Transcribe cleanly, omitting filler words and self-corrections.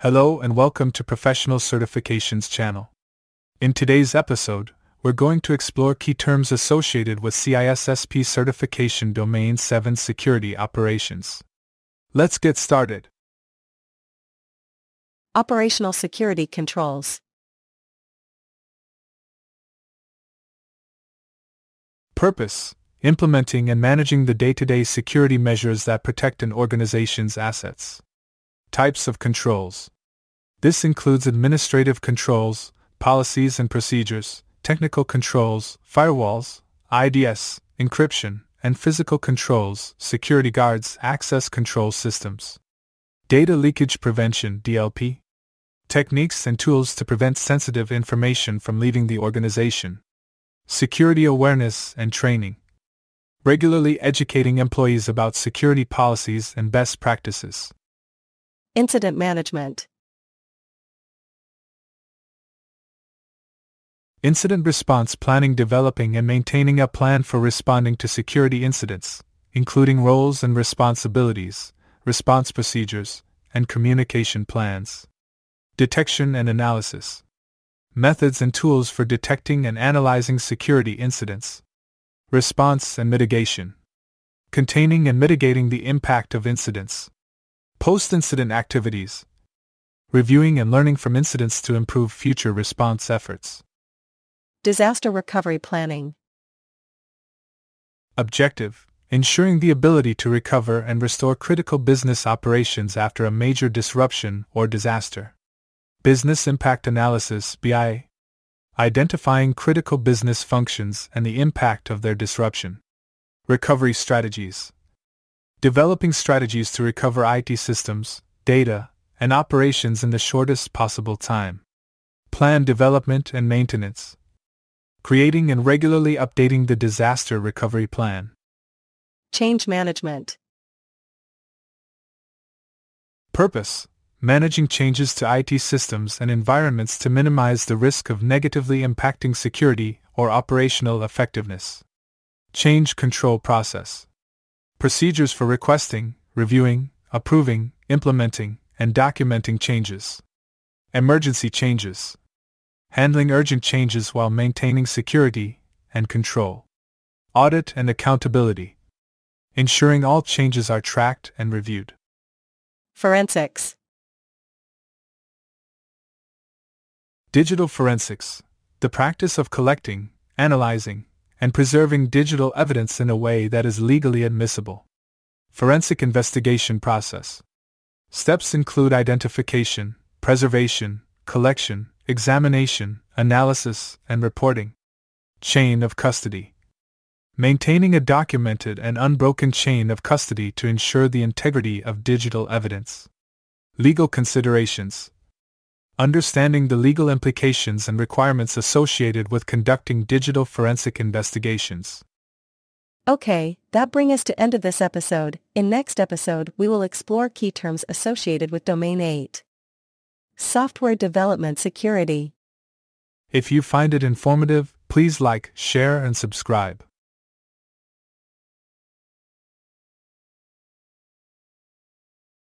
Hello and welcome to Professional Certifications channel. In today's episode, we're going to explore key terms associated with CISSP certification Domain 7 security operations. Let's get started. Operational security controls. Purpose: implementing and managing the day-to-day security measures that protect an organization's assets. Types of controls. This includes administrative controls, policies and procedures, technical controls, firewalls, IDS, encryption, and physical controls, security guards, access control systems. Data leakage prevention (DLP). Techniques and tools to prevent sensitive information from leaving the organization. Security awareness and training. Regularly educating employees about security policies and best practices. Incident management. Incident response planning: developing and maintaining a plan for responding to security incidents, including roles and responsibilities, response procedures, and communication plans. Detection and analysis. Methods and tools for detecting and analyzing security incidents. Response and mitigation. Containing and mitigating the impact of incidents. Post-incident activities. Reviewing and learning from incidents to improve future response efforts. Disaster recovery planning. Objective: ensuring the ability to recover and restore critical business operations after a major disruption or disaster. Business impact analysis (BI). Identifying critical business functions and the impact of their disruption. Recovery strategies. Developing strategies to recover IT systems, data, and operations in the shortest possible time. Plan development and maintenance. Creating and regularly updating the disaster recovery plan. Change management. Purpose: managing changes to IT systems and environments to minimize the risk of negatively impacting security or operational effectiveness. Change control process. Procedures for requesting, reviewing, approving, implementing, and documenting changes. Emergency changes. Handling urgent changes while maintaining security and control. Audit and accountability. Ensuring all changes are tracked and reviewed. Forensics. Digital forensics: the practice of collecting, analyzing, and preserving digital evidence in a way that is legally admissible. Forensic investigation process. Steps include identification, preservation, collection, examination, analysis, and reporting. Chain of custody. Maintaining a documented and unbroken chain of custody to ensure the integrity of digital evidence. Legal considerations. Understanding the legal implications and requirements associated with conducting digital forensic investigations. Okay, that brings us to end of this episode. In next episode, we will explore key terms associated with Domain 8. Software development security. If you find it informative, please like, share, and subscribe.